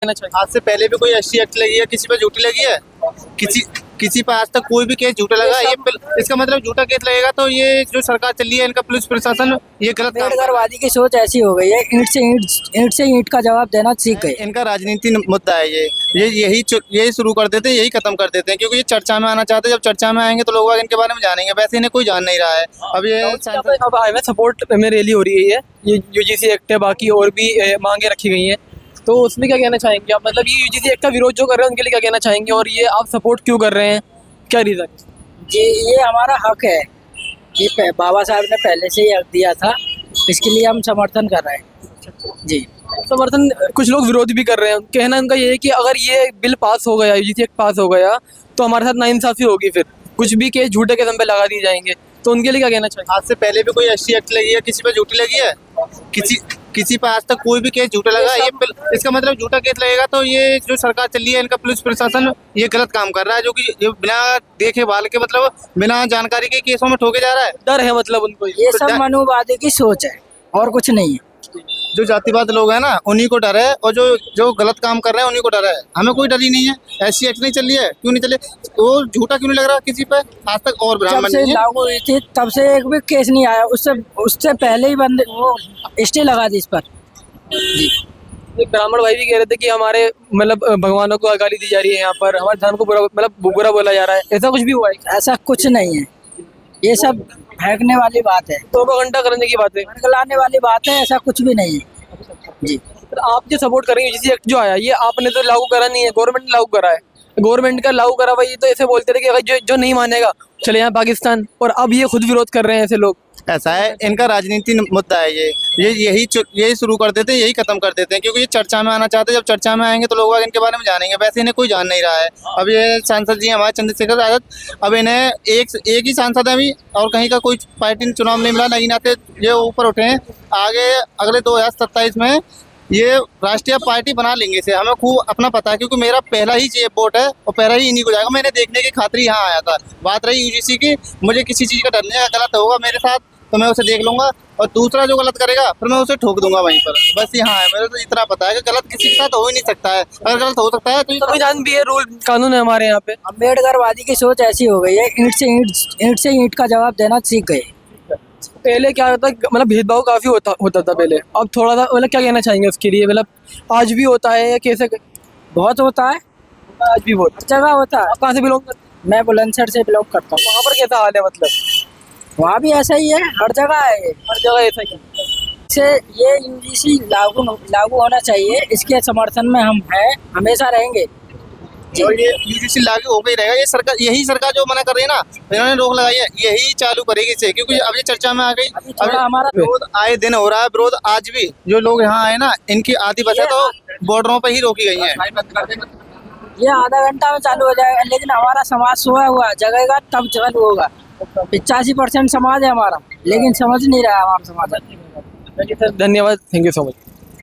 आज से पहले भी कोई SC एक्ट लगी है, किसी पे झूठी लगी है? किसी पे आज तक कोई भी केस झूठा लगा? ये इसका मतलब झूठा केस लगेगा तो ये जो सरकार चल रही है, इनका पुलिस प्रशासन ये गलत काम कर रहा है। अम्बेडकरवादी की सोच ऐसी हो गई है, ईंट से ईंट का जवाब देना सीख गए। इनका राजनीति मुद्दा है यही शुरू कर देते हैं, यही खत्म कर देते हैं, क्योंकि ये चर्चा में आना चाहते हैं। जब चर्चा में आएंगे तो लोग इनके बारे में जानेंगे, वैसे इन्हें कोई जान नहीं रहा है। अब ये सपोर्ट में रैली हो रही है, ये UGC एक्ट है, बाकी और भी मांगे रखी गई हैं, तो उसमें क्या कहना चाहेंगे आप? मतलब ये UGC एक्ट का विरोध जो कर रहे हैं उनके लिए क्या कहना चाहेंगे, और ये आप सपोर्ट क्यों कर रहे हैं, क्या रीज़न? जी, ये हमारा हक है, ये बाबा साहब ने पहले से ही हक दिया था, इसके लिए हम समर्थन कर रहे हैं। जी, समर्थन कुछ लोग विरोध भी कर रहे हैं। कहना उनका ये है कि अगर ये बिल पास हो गया, UGC एक्ट पास हो गया, तो हमारे साथ नाइंसाफी होगी, फिर कुछ भी केस झूठे केस हम पे लगा दिए जाएंगे, तो उनके लिए क्या कहना चाहिए? आज से पहले भी कोई SC एक्ट लगी है, किसी पे झूठी लगी है? किसी पे आज तक कोई भी केस झूठा लगा? ये इसका मतलब झूठा केस लगेगा तो ये जो सरकार चल रही है, इनका पुलिस प्रशासन ये गलत काम कर रहा है, जो कि बिना देखे भाल के, मतलब बिना जानकारी के केसों में ठोके जा रहा है। डर है मतलब उनको, ये सब मनुवादी की सोच है और कुछ नहीं है। जो जातिवाद लोग हैं ना, उन्हीं को डर है, और जो गलत काम कर रहे हैं उन्हीं को डर है। हमें कोई डर ही नहीं है। SC एक्ट नहीं चल रही है, क्यों नहीं चले? वो झूठा क्यों नहीं लग रहा किसी पे आज तक? और जब से लागू हुई थी तब से एक भी केस नहीं आया, उससे पहले ही बंदे वो स्टे लगा दी इस पर। एक ब्राह्मण भाई भी कह रहे थे कि हमारे मतलब भगवानों को गाली दी जा रही है, यहाँ पर हमारे धर्म को बुरा बोला जा रहा है, ऐसा कुछ भी हुआ है? ऐसा कुछ नहीं है, ये सब फेंकने वाली बात है, प्रोपेगेंडा करने की बात है, गलाने वाली बात है, ऐसा कुछ भी नहीं है। जी, तो आप जो सपोर्ट करेंगे UGC एक्ट जो आया, ये आपने तो लागू करा नहीं है, गवर्नमेंट ने लागू करा है। गवर्नमेंट का लागू करा हुआ, ये तो ऐसे बोलते थे कि अगर जो नहीं मानेगा चले यहाँ पाकिस्तान, और अब ये खुद विरोध कर रहे हैं ऐसे लोग। ऐसा है, इनका राजनीति मुद्दा है यही शुरू कर देते हैं, यही खत्म कर देते हैं, क्योंकि ये चर्चा में आना चाहते हैं। जब चर्चा में आएंगे तो लोग इनके बारे में जानेंगे, वैसे इन्हें कोई जान नहीं रहा है। अब ये सांसद जी हमारे चंद्रशेखर आजाद, अब इन्हें एक ही सांसद है अभी, और कहीं का कोई पार्टी चुनाव नहीं मिला, नहीं नाते ये ऊपर उठे हैं। आगे अगले 2027 में ये राष्ट्रीय पार्टी बना लेंगे इसे, हमें खूब अपना पता है, क्योंकि मेरा पहला ही ये वोट है और पहला ही इन्हीं को जाएगा। मैंने देखने की खातिर यहाँ आया था। बात रही UGC की, मुझे किसी चीज़ का डर नहीं है। गलत होगा मेरे साथ तो मैं उसे देख लूंगा, और दूसरा जो गलत करेगा फिर मैं उसे ठोक दूंगा वहीं पर। बस यहाँ है, मेरे तो इतना पता है कि गलत किसी के साथ हो ही नहीं सकता है। अगर गलत हो सकता है तो संविधान भी है, रूल कानून है हमारे यहाँ पे। अम्बेडकरवादी की सोच ऐसी हो गई है, ईंट से ईंट का जवाब देना सीख गए। पहले क्या होता, मतलब भेदभाव काफी होता था पहले, अब थोड़ा सा, मतलब क्या कहना चाहेंगे उसके लिए? मतलब आज भी होता है या कैसे? बहुत होता है, आज भी बहुत जगह होता है। आप कहाँ से बिलोंग करते हैं? मैं बुलंदशहर से बिलोंग करता हूँ। वहाँ पर कैसा हाल है? मतलब वहाँ भी ऐसा ही है, हर जगह है ये। हर जगह ऐसा ही है। से ये UGC लागू होना चाहिए, इसके समर्थन में हम हैं, हमेशा रहेंगे। और ये UGC लागू हो गई रहेगा। ये सरकार, यही सरकार जो मना कर रही है ना, इन्होंने रोक लगाई है, यही चालू करेगी इसे, क्योंकि अब ये चर्चा में आ गई। अब हमारा विरोध आए दिन हो रहा है, विरोध आज भी। जो लोग यहाँ आए ना, इनकी आधी बसें तो बॉर्डरों पर ही रोकी गई हैं। ये आधा घंटा में चालू हो जाएगा, लेकिन हमारा समाज सोया हुआ जगेगा तब चालू होगा। 85% समाज है हमारा, लेकिन समझ नहीं रहा हमारा समाज। धन्यवाद, थैंक यू सो मच।